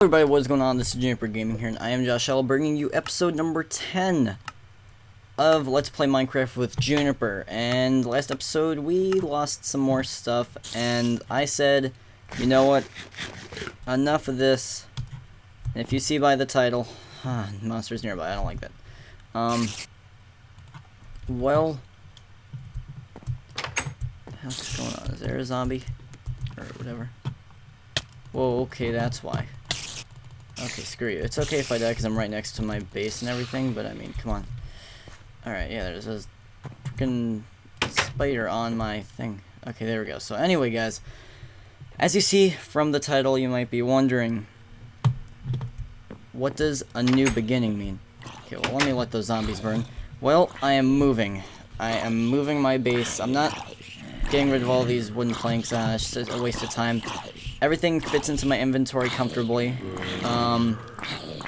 Everybody, what's going on? This is Juniper Gaming here, and I am Josh L, bringing you episode number 10 of Let's Play Minecraft with Juniper. And last episode, we lost some more stuff, and I said, you know what, enough of this. And if you see by the title, monsters nearby, I don't like that. Well, what's going on? Is there a zombie? Or whatever. Whoa, okay, that's why. Okay, screw you. It's okay if I die because I'm right next to my base and everything, but I mean, come on. Alright, yeah, there's a freaking spider on my thing. Okay, there we go. So anyway, guys, as you see from the title, you might be wondering, what does a new beginning mean? Okay, well, let me let those zombies burn. Well, I am moving. I am moving my base. I'm not getting rid of all these wooden planks. It's just a waste of time. Everything fits into my inventory comfortably.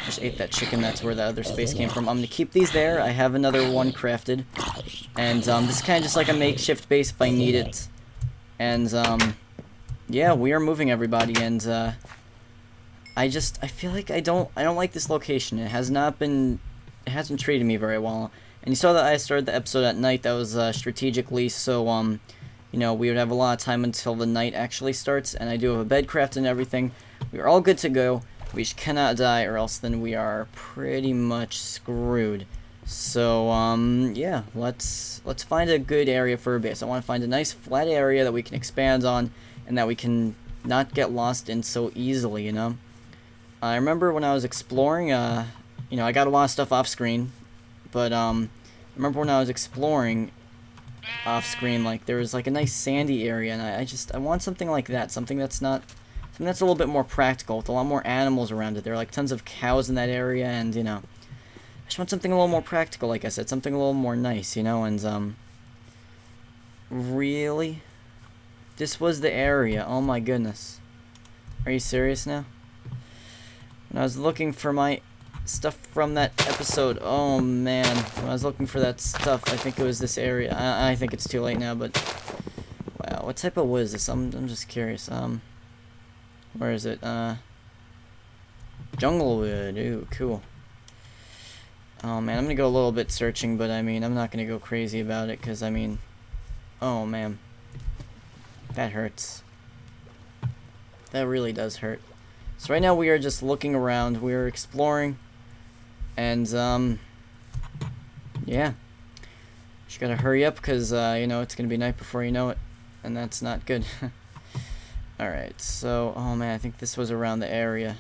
Just ate that chicken. That's where the other space came from. I'm gonna keep these there. I have another one crafted, and this is kind of just like a makeshift base if I need it. And yeah, we are moving, everybody. And I feel like I don't like this location. It hasn't treated me very well. And you saw that I started the episode at night. That was strategically so you know, we would have a lot of time until the night actually starts, and I do have a bed craft and everything. We are all good to go. We just cannot die, or else then we are pretty much screwed. So, yeah, let's find a good area for a base. I want to find a nice flat area that we can expand on, and that we can not get lost in so easily, you know? I remember when I was exploring, you know, I got a lot of stuff off screen, but, I remember when I was exploring off screen, like there was like a nice sandy area, and I want something like that, something that's a little bit more practical, with a lot more animals around it. There are like tons of cows in that area, and you know, I just want something a little more practical, like I said, something a little more nice, you know. And really, this was the area. Oh my goodness, are you serious now? When I was looking for my stuff from that episode, oh man, when I was looking for that stuff, I think it was this area. I think it's too late now, but wow, what type of wood is this? I'm just curious. Where is it? Jungle wood. Ooh, cool. Oh man, I'm gonna go a little bit searching, but I mean, I'm not gonna go crazy about it, because I mean, oh man, that hurts. That really does hurt. So right now we are just looking around, we are exploring, and yeah, just gotta hurry up, because you know, it's gonna be night before you know it, and that's not good. Alright, so, oh man, I think this was around the area.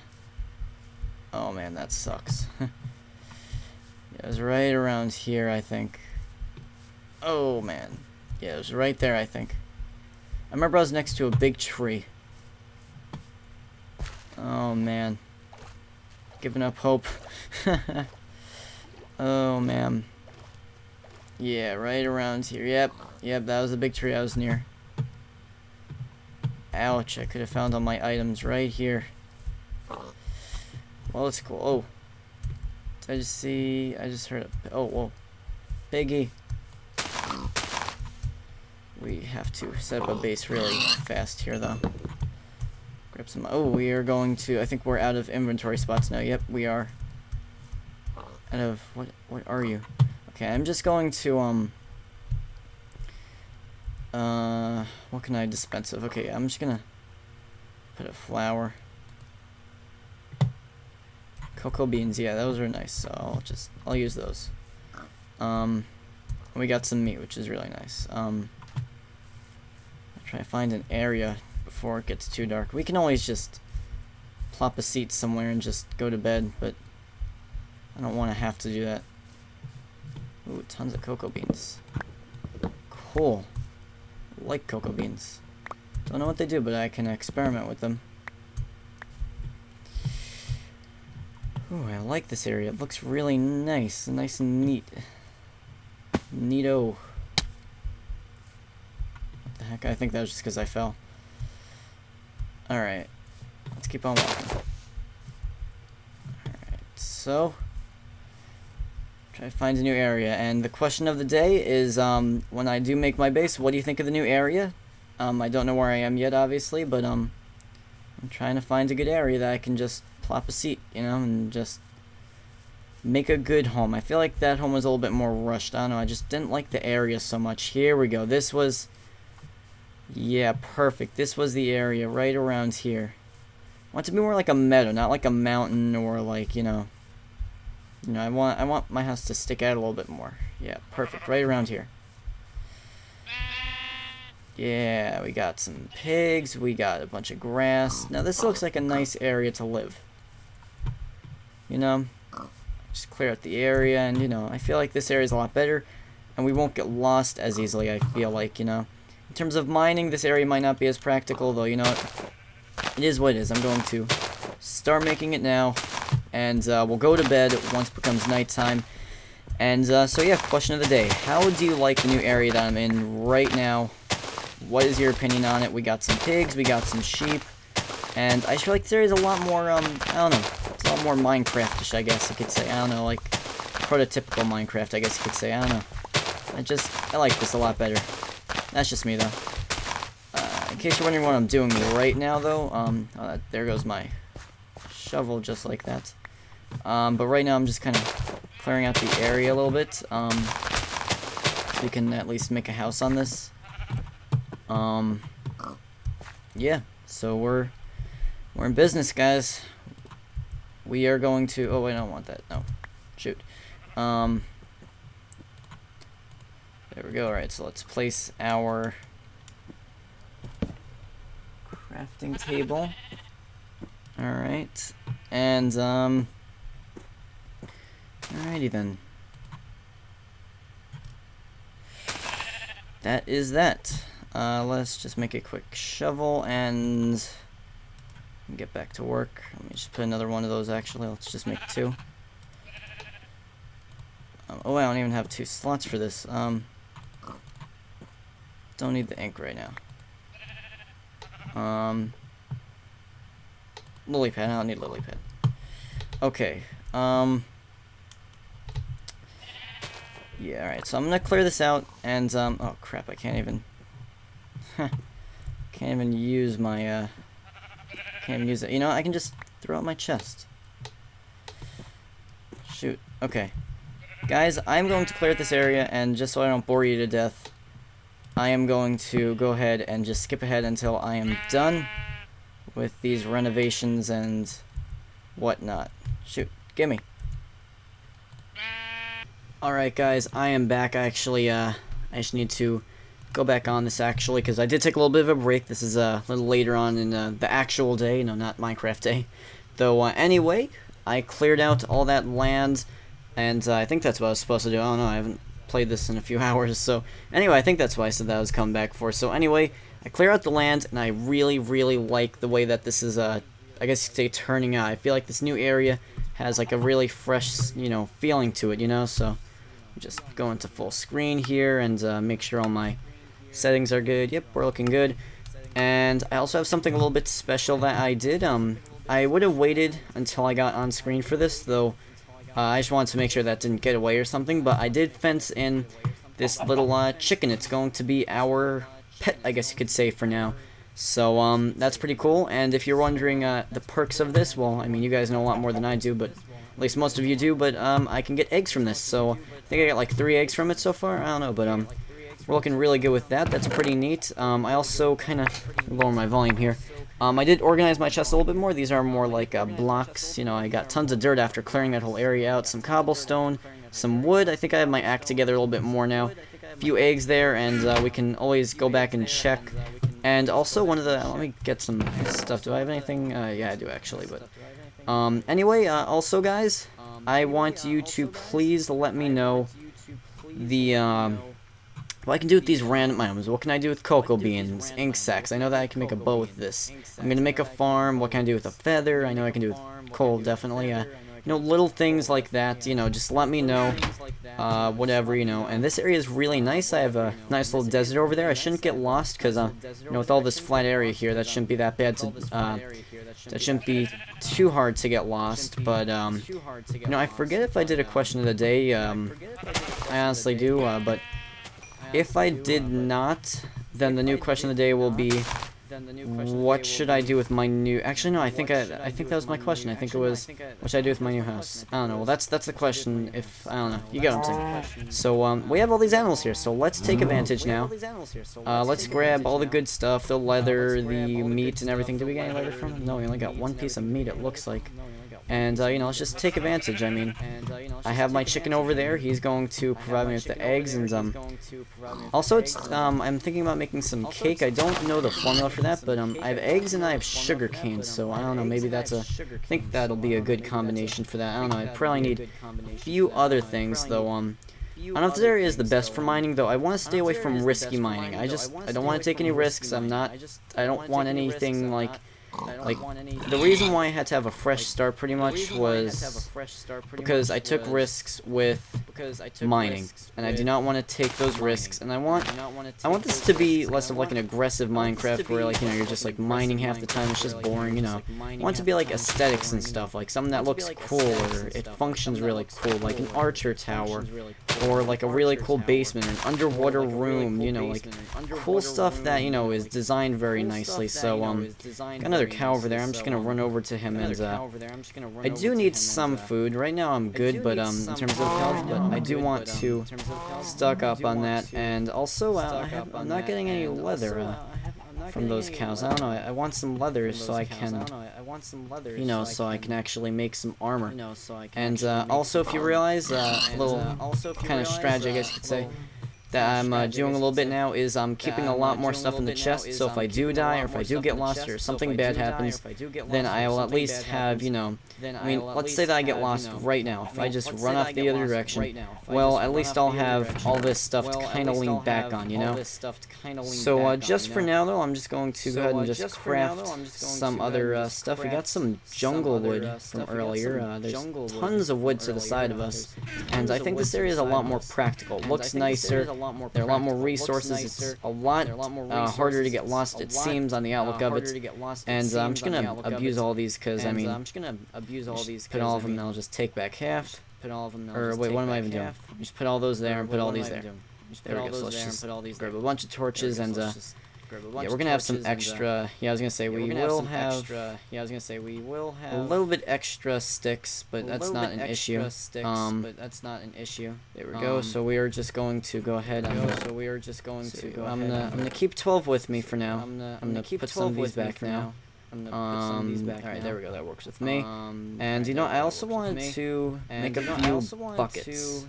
Oh man, that sucks. Yeah, it was right around here, I think. Oh man, yeah, it was right there, I think. I remember I was next to a big tree. Oh man, giving up hope. Oh man, yeah, right around here. Yep, that was a big tree I was near. Ouch, I could have found all my items right here. Well, it's cool. Oh, did I just see? I just heard a, oh, whoa, piggy. We have to set up a base really fast here, though. Grab some. Oh, we are going to. I think we're out of inventory spots now. Yep, we are. Out of what? What are you? Okay, I'm just going to what can I dispense of? Okay, I'm just gonna put a flour. Cocoa beans, yeah, those are nice, so I'll use those. We got some meat, which is really nice. I'll try to find an area before it gets too dark. We can always just plop a seat somewhere and just go to bed, but I don't want to have to do that. Ooh, tons of cocoa beans. Cool. I like cocoa beans. Don't know what they do, but I can experiment with them. Ooh, I like this area. It looks really nice. Nice and neat. Neato. What the heck? I think that was just because I fell. Alright. Let's keep on walking. Alright, so try to find a new area, and the question of the day is, when I do make my base, what do you think of the new area? I don't know where I am yet, obviously, but I'm trying to find a good area that I can just plop a seat, you know, and just make a good home. I feel like that home was a little bit more rushed. I don't know, I just didn't like the area so much. Here we go. This was, yeah, perfect. This was the area right around here. I want it to be more like a meadow, not like a mountain or like, you know, I want my house to stick out a little bit more. Yeah, perfect. Right around here. Yeah, we got some pigs, we got a bunch of grass. Now this looks like a nice area to live. You know, just clear out the area, and you know, I feel like this area is a lot better, and we won't get lost as easily, I feel like, you know. In terms of mining, this area might not be as practical, though, you know what? It is what it is. I'm going to start making it now, and we'll go to bed once it becomes nighttime. And so yeah, question of the day. How do you like the new area that I'm in right now? What is your opinion on it? We got some pigs, we got some sheep, and I feel like there is a lot more, I don't know, it's a lot more Minecraftish, I guess you could say. I don't know, like, prototypical Minecraft, I guess you could say. I don't know. I like this a lot better. That's just me, though. In case you're wondering what I'm doing right now, though, there goes my shovel, just like that. But right now I'm just kind of clearing out the area a little bit, so we can at least make a house on this. Yeah, so we're in business, guys. We are going to, oh, I don't want that, no, shoot. There we go. Alright, so let's place our crafting table. Alright, and, alrighty then. That is that. Let's just make a quick shovel and get back to work. Let me just put another one of those, actually. Let's just make 2. Oh, I don't even have 2 slots for this. Don't need the ink right now. Lily pad. I don't need lily pad. Okay. Yeah, alright. So I'm gonna clear this out, and, oh crap, I can't even... can't even use my, can't even use it. You know, I can just throw out my chest. Shoot. Okay. Guys, I'm going to clear out this area, and just so I don't bore you to death, I am going to go ahead and just skip ahead until I am done with these renovations and whatnot. Shoot. Gimme. Alright, guys, I am back. I just need to go back on this, actually, because I did take a little bit of a break. This is a little later on in the actual day, no, not Minecraft day. Though, anyway, I cleared out all that land, and I think that's what I was supposed to do. I don't know, I haven't played this in a few hours, so anyway, I think that's why I said that I was coming back for. So anyway, I clear out the land, and I really, really like the way that this is, I guess you could say, turning out. I feel like this new area has, like, a really fresh, you know, feeling to it, you know, so just go into full screen here and make sure all my settings are good. Yep, we're looking good. And I also have something a little bit special that I did. I would have waited until I got on screen for this, though. I just wanted to make sure that didn't get away or something. But I did fence in this little chicken. It's going to be our pet, I guess you could say, for now. So that's pretty cool. And if you're wondering the perks of this, well, I mean, you guys know a lot more than I do, but at least most of you do. But I can get eggs from this. So I think I got like 3 eggs from it so far. I don't know, but we're looking really good with that. That's pretty neat. I also kind of lower my volume here. I did organize my chest a little bit more. These are more like blocks. You know, I got tons of dirt after clearing that whole area out. Some cobblestone, some wood. I think I have my act together a little bit more now. A few eggs there, and we can always go back and check. And also one of the... let me get some stuff. Do I have anything? Yeah, I do actually. But anyway, also guys, I want you to please let me know the... what I can do with these random items. What can I do with cocoa beans, ink sacs? I know that I can make a bow with this. I'm gonna make a farm. What can I do with a feather? I know I can do with coal, definitely. You know, little things like that. You know, just let me know. Whatever, you know. And this area is really nice. I have a nice little desert over there. I shouldn't get lost because, you know, with all this flat area here, that shouldn't be that bad to, that shouldn't be too hard to get lost. But, you know, I forget if I did a question of the day. I honestly do, but if I did not, then the new question of the day will be, what should I do with my new... Actually, no, I think that was my question. I think it was, what should I do with my new house? I don't know. Well, that's the question. If I don't know, you get what I'm saying. So we have all these animals here. So let's take advantage now. Let's grab all the good stuff, the leather, the meat, and everything. Did we get any leather from them? No, we only got one piece of meat. It looks like. And, you know, let's just take advantage. I mean, I have my chicken over there. He's going to provide me with the eggs, and, also, I'm thinking about making some cake. I don't know the formula for that, but, I have eggs and I have sugar cane, so I don't know, maybe I think that'll be a good combination for that. I don't know, I probably need a few other things, though, I don't know if this area is the best for mining, though. I want to stay away from risky mining. I don't want to take any risks. I don't want anything, like, the reason why I had to have a fresh start pretty much was because I took risks with mining, and I do not want to take those risks, and I want this to be less of like an aggressive Minecraft where, like, you know, you're just like mining half the time, it's just boring, you know. I want it to be like aesthetics and stuff, like something that looks cool, or it functions really cool, like an archer tower, or like a really cool basement, an underwater room, you know, like cool stuff that, you know, is designed very nicely. So got another cow over there. I'm just gonna run over to him, and I do need some food. Right now I'm good, but in terms of health, but I do want to stock up on that. And also I'm not getting any leather from those cows. I don't know. I want some leather so I can, you know, so I can actually make some armor. And also, if you realize, a little kind of strategy, I guess you could say, that I'm doing a little bit now is I'm keeping a lot more stuff in the chest, so if I do die, or if I do get lost, or something bad happens, then I will at least have, you know, I mean, let's say that I get lost right now. If I just run off the other direction, well, at least I'll have all this stuff to kind of lean back on, you know? So, just for now, though, I'm just going to go ahead and just craft some other stuff. We got some jungle wood from earlier. There's tons of wood to the side of us, and I think this area is a lot more practical. Looks nicer. There are a lot more resources. It's a lot harder to get lost, it seems, on the outlook of it. And I'm just gonna abuse all these because, I mean, put all of them and I'll just take back half. Or wait, what am I even doing? Just put all those there and put all these there. There we go. So let's just grab a bunch of torches and yeah, we're gonna have some extra. Yeah, I was gonna say we will have a little bit extra sticks, but that's not an issue. There we go. So we are just going to go ahead. I'm gonna keep 12 with me for now. I'm gonna put some of these back now. Alright, there we go. That works with me. And you know, I also wanted to make a few buckets.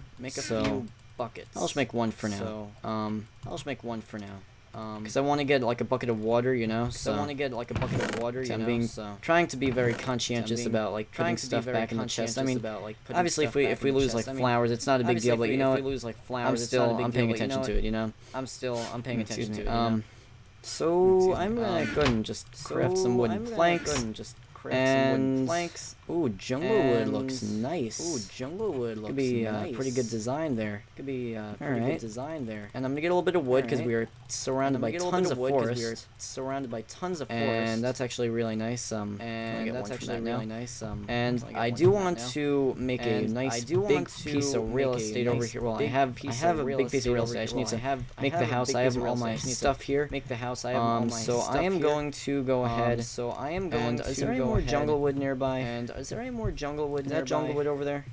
I'll just make one for now. Because I want to get like a bucket of water, you know. So I'm trying to be very conscientious about like putting stuff back in the chest. I mean, obviously if we lose like flowers, it's not a big deal. But you know, I'm paying attention to it. You know, Excuse me. So I'm gonna go ahead and just craft some wooden planks. And ooh, jungle wood looks nice. Could be a pretty good design there. Alright. And I'm gonna get a little bit of wood because we are surrounded by tons of forest. And that's actually really nice. And I do want to make a nice big piece of real estate over here. Well, I have a big piece of real estate. I just need to make the house. I have all my stuff here. So I am going to go ahead. And is there any more jungle wood nearby? Is that jungle wood over there?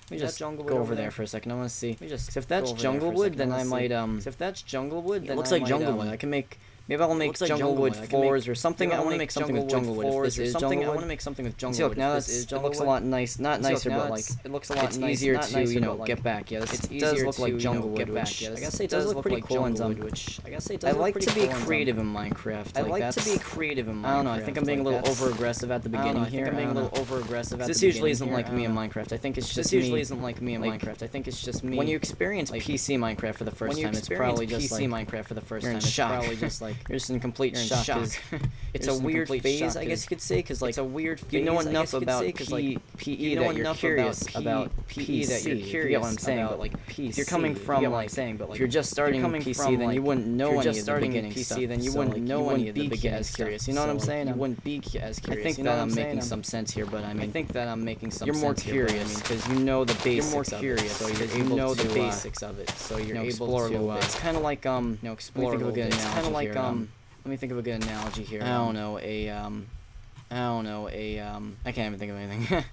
Let me just go over there for a second. I want to see. If that's jungle wood, then I might it looks like jungle wood. I can make. Maybe I'll make jungle wood floors or something. I want to make something with jungle wood. If this is jungle wood, I want to make something with jungle wood. Now it looks a lot nice. Not nicer, but like it's easier to, you know, get back. Yeah, it does look like jungle wood, which I gotta say it does look pretty cool. And I like to be creative in Minecraft. I don't know. I think I'm being a little over aggressive at the beginning here. This usually isn't like me in Minecraft. I think it's just me. When you experience PC Minecraft for the first time, it's probably just like you're in shock. You're just in complete shock. It's a weird phase, I guess you could say, because like you know enough about PE that you're curious about PC. You get what I'm saying? But like, if you're coming from like, if you're just starting PC, then you wouldn't know any of the beginning stuff. Then you wouldn't know any of the beginning stuff. You know what I'm saying? You wouldn't be as curious. I think that I'm making some sense here, but I mean, you're more curious because you know the basics of it. So you're able to explore a little bit. It's kind of like explore a little bit. It's kind of like Let me think of a good analogy here. I don't know, I can't even think of anything.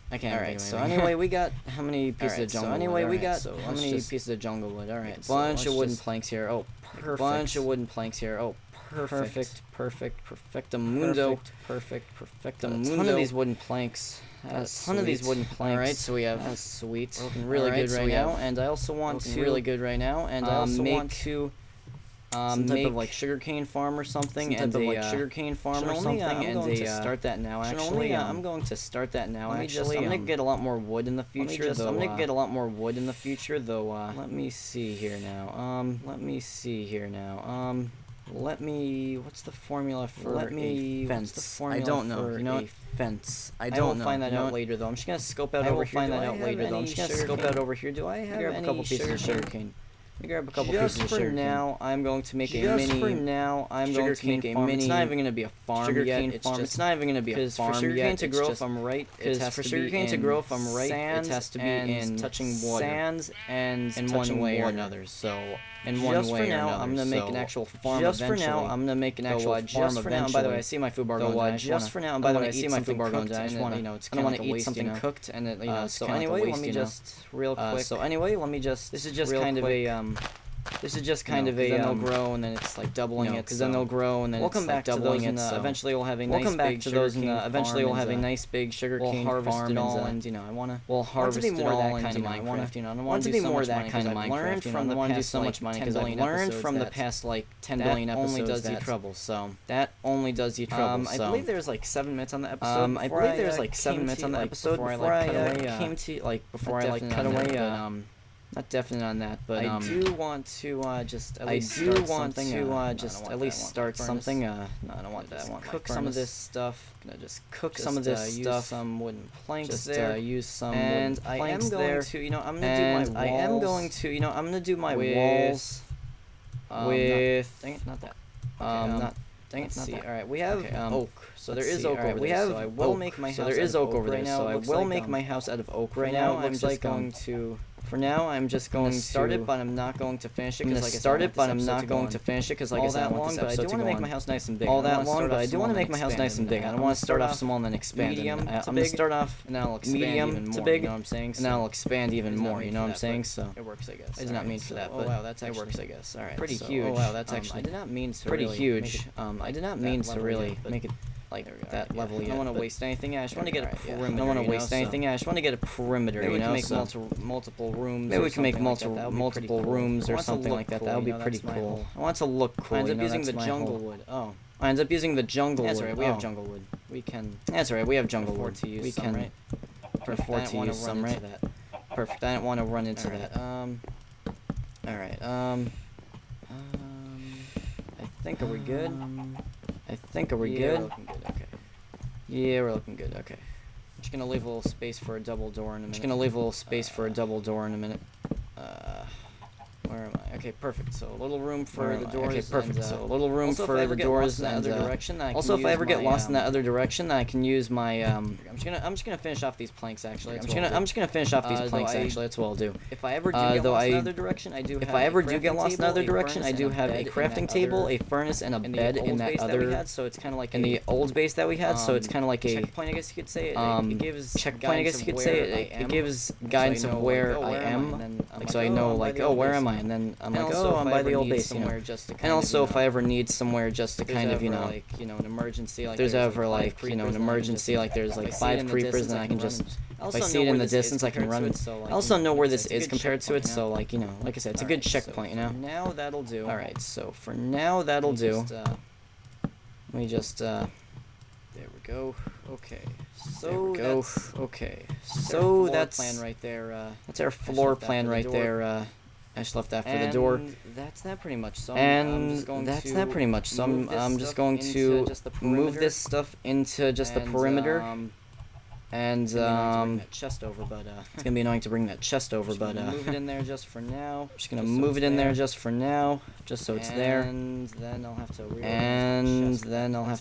I can't. Alright, so anyway, we got how many pieces of jungle wood? So anyway, we got how many pieces of jungle wood? Alright, bunch of wooden planks here. Oh, perfect. Bunch of wooden planks here. Oh, perfect. Perfectamundo. Perfectamundo. A ton of these wooden planks. Alright, so we have. That's sweet. Looking really good right now, and I also want to. Really good right now, and I also want to. Some type of like sugarcane farm or something, and sugarcane farm or something, and I'm going to start that now. Actually, I'm going to start that now. Actually, I'm gonna get a lot more wood in the future. I'm gonna get a lot more wood in the future, though. Let me see here now. What's the formula for a fence? I don't know. You know, fence. I don't know. I will find that out later, though. I'm just gonna scope out over here. I will find that out later, though. I'm just gonna scope out over here. Do I have a couple pieces of sugarcane? Let me grab a couple pieces of sugarcane. Now, I'm going to make a mini. For now, I'm going to make a mini. It's not even going to be a farm yet. It's not even going to be a farm yet. For sugarcane to grow, if I'm right, it has to be in it has to be in touching water. Sands and in one way or another. So, in one way or another. I'm going to make an actual farm eventually. Just for now, I'm going to make an actual farm eventually. By the way, I see my food bar going down. Just for now, by the way, I see my food bar going down. I just want to, I don't want to eat something cooked, and you know, so anyway, let me just real quick. So anyway, let me just. This is just kind of a This is just kind of a. Then they'll grow and then it's like doubling it. Because then they'll grow and then it's like doubling it. Eventually we'll have a nice big sugarcane farm. Eventually we'll have a nice big sugarcane farm and all. And you know I wanna. We'll harvest it all and you know I want to be more that kind of Minecraft. Learned from the past so much money because I've learned from the past like 10 billion episodes. Only does you trouble. So that only does you trouble. I believe there's like 7 minutes on the episode. I believe there's like 7 minutes on the episode before I came to like before I like cut away. Not definite on that, but I do want to just at least start something. Just at least start something. No, I don't want that. I want cook some of this stuff. Gonna just cook some of this stuff. Some wooden planks there. Use some wooden planks there. You know, I'm gonna do my walls. I am going to. You know, I'm gonna do my walls with. Dang it, not that. Not. Dang it, not that. All right, we have oak. So there is oak over there. So I will make my house. So there is oak over there. So I will make my house out of oak right now. I'm just going to. For now, I'm just going to start it, but I'm not going to finish it. Because like I'm not going to finish it because like I said, I want this episode to go on. But I do want to make my house nice and big. All that long, but I do want to make my house nice and big. I don't want to start off small and then expand. I'm gonna start off and then I'll expand even more. You know what I'm saying? And then I'll expand even more. You know what I'm saying? So it works, I guess. I did not mean for that, but wow, that's actually works, I guess. All right, pretty huge. Oh wow, that's actually. I did not mean to. Pretty huge. I did not mean to really make it. Like that level yet. I don't want to waste anything. I just want to get a perimeter. I don't want to waste anything. I just want to get a perimeter. Maybe we can make multiple rooms. Maybe we can make multiple rooms or something like that. That would be pretty cool. I want to look cool. I end up using the jungle wood. Oh, I end up using the jungle wood. That's right. We have jungle wood. We can. That's right. We have jungle wood. We can. Afford to use some, right? Perfect. I didn't want to run into that. All right. I think are we good? I think are we good? We're looking good. Okay. Yeah, we're looking good. Okay. I'm just gonna leave a little space for a double door in a minute. Where am I? Okay, perfect. So a little room for the doors. Okay, perfect. So a little room for the doors and also if I ever get lost in that other direction, I can use my I'm just gonna finish off these planks actually. I'm just gonna finish off these planks actually. That's what I'll do. If I ever do get lost in another direction, I do. If I ever do get lost in another direction, I do have a crafting table, a furnace, and a bed in that other. So it's kind of like in the old base that we had. So it's kind of like a checkpoint, I guess you could say. It gives checkpoint, I guess you could say. It gives guidance of where I am, like so I know like oh where am I. And then I'm like, oh, I'm by the old base, you know. And also, if I ever need somewhere just to kind of, you know, like, you know, an emergency, like there's ever like, you know, an emergency, like there's like 5 creepers, and I can just, if I see it in the distance, I can run. I also know where this is compared to it, so like, you know, like I said, it's a good checkpoint, you know. Now that'll do. All right, so for now that'll do. Let me just. There we go. Okay. So okay. So that's plan right there. That's our floor plan right there. I just left that for the door. That's that pretty much. So I'm just going to move this stuff into just the perimeter. And that chest over, but it's gonna be annoying to bring that chest over, but move it in there just for now. Just gonna move it in there just for now, just so it's there. And then I'll have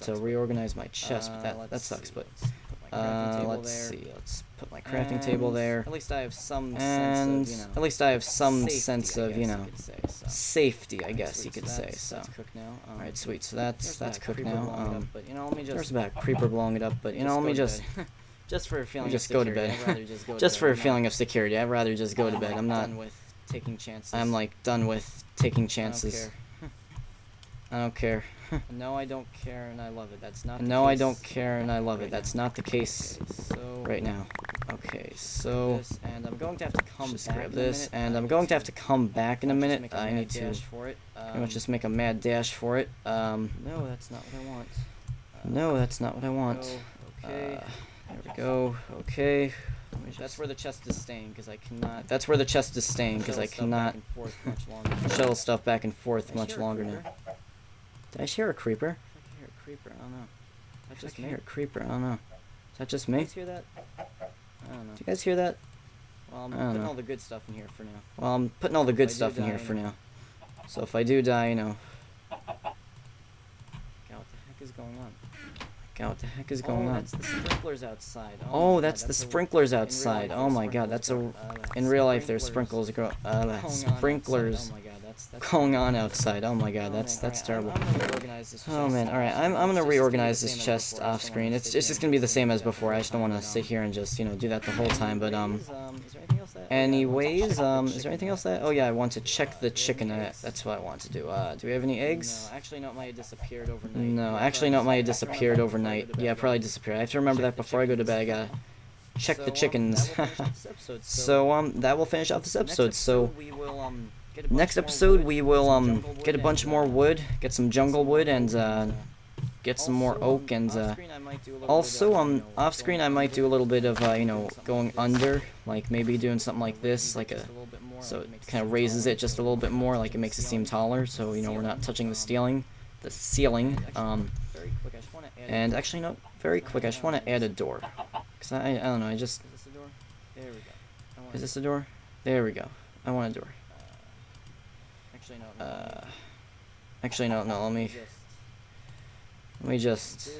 to reorganize my chest. But that sucks. But Let's see. Let's put my crafting table there. At least I have some sense of, you know. At least I have some sense of, you know, safety, I guess you could say. So. That's cooked now. All right, sweet. So that's cooked now. But you know, let me just. There's about creeper blowing it up, but you know, let me just. Just for a feeling of security. I'd rather just go to just bed. For a feeling of security. I'd rather just go to bed. I'm not done with taking chances. I'm like done with taking chances. I don't care. No, I don't care, and I love it. That's not. No, I don't care, and I love it. That's not the case right now. Okay, so and I'm going to have to come back. Grab this, and I'm going to have to come back in a minute. I need to pretty much just make a mad dash for it. No, that's not what I want. No, that's not what I want. Okay. There we go. Okay. That's where the chest is staying, because I cannot. That's where the chest is staying, because I cannot shuttle stuff back and forth much longer now. Did I hear a creeper? I hear a creeper. I don't know. I just hear a creeper. I don't know. Is that just me? Do you guys hear that? I don't know. Do you guys hear that? Well, I'm putting all the good stuff in here for now. Well, I'm putting all the good stuff in here for now. So if I do die, you know. God, what the heck is going on? God, what the heck is going on? That's the sprinklers outside. Oh, that's the sprinklers outside. Oh my God, that's a. In real life, there's sprinklers. Sprinklers. Oh my God. That's going on outside. Oh my God, that's terrible. Oh man, all right, I'm gonna reorganize this chest off screen. It's just gonna be the same as before. I just don't want to sit here and just do that the whole time. But anyways, is there anything else that? Oh yeah, I want to check the chicken. That's what I want to do. Do we have any eggs? No, actually, no, it might have disappeared overnight. No, actually, no, it might have disappeared overnight. Yeah, probably disappeared. I have to remember that before I go to bed. I gotta check the chickens. So that will finish off this episode. So. Next episode, we will get a bunch more wood, get some jungle wood, and get some more oak, and also off screen I might do a little bit of going under, like maybe doing something like this, like so it kind of raises it just a little bit more, like it makes it seem taller, so we're not touching the ceiling, and actually no, very quick, I just want to add a door, cause I don't know, I just. Is this a door? There we go. I want a door. Actually, no, let me just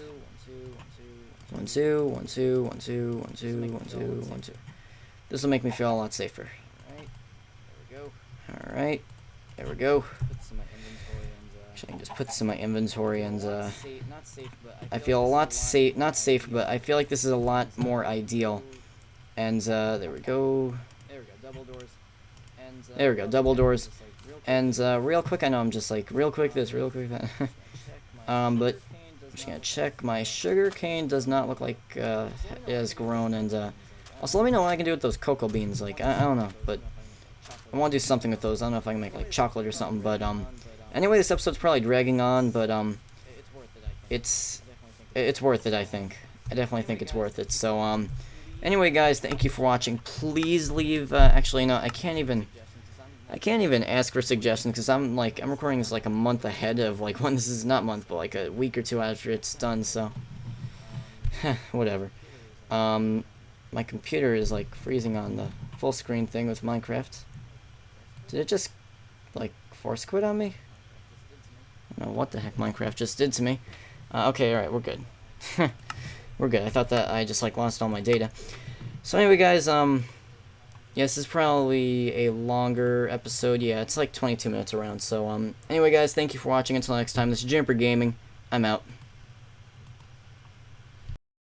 1 2 1 2 1 2 1 2 1 2 1 2. This will make me feel a lot safer. All right, there we go. Actually, I can just put this in my inventory, and I feel a lot safe. Not safe, but I feel like this is a lot more ideal. And there we go. There we go, double doors. And real quick, I know I'm just like real quick this, real quick that. But I'm just gonna check. My sugar cane does not look like it has grown, and also let me know what I can do with those cocoa beans. Like I don't know, but I want to do something with those. I don't know if I can make like chocolate or something. But anyway, this episode's probably dragging on, but it's worth it. I think. I definitely think it's worth it. So anyway, guys, thank you for watching. Please leave. Actually, no, I can't even ask for suggestions because I'm recording this like a month ahead of like when this is not month, but like a week or two after it's done. So whatever. My computer is like freezing on the full screen thing with Minecraft. Did it just like force quit on me? I don't know what the heck Minecraft just did to me. Okay, all right, we're good. We're good. I thought that I just like lost all my data. So anyway, guys, yes, this is probably a longer episode. Yeah, it's like 22 minutes around. So, anyway, guys, thank you for watching. Until next time, this is Juniper Gaming. I'm out.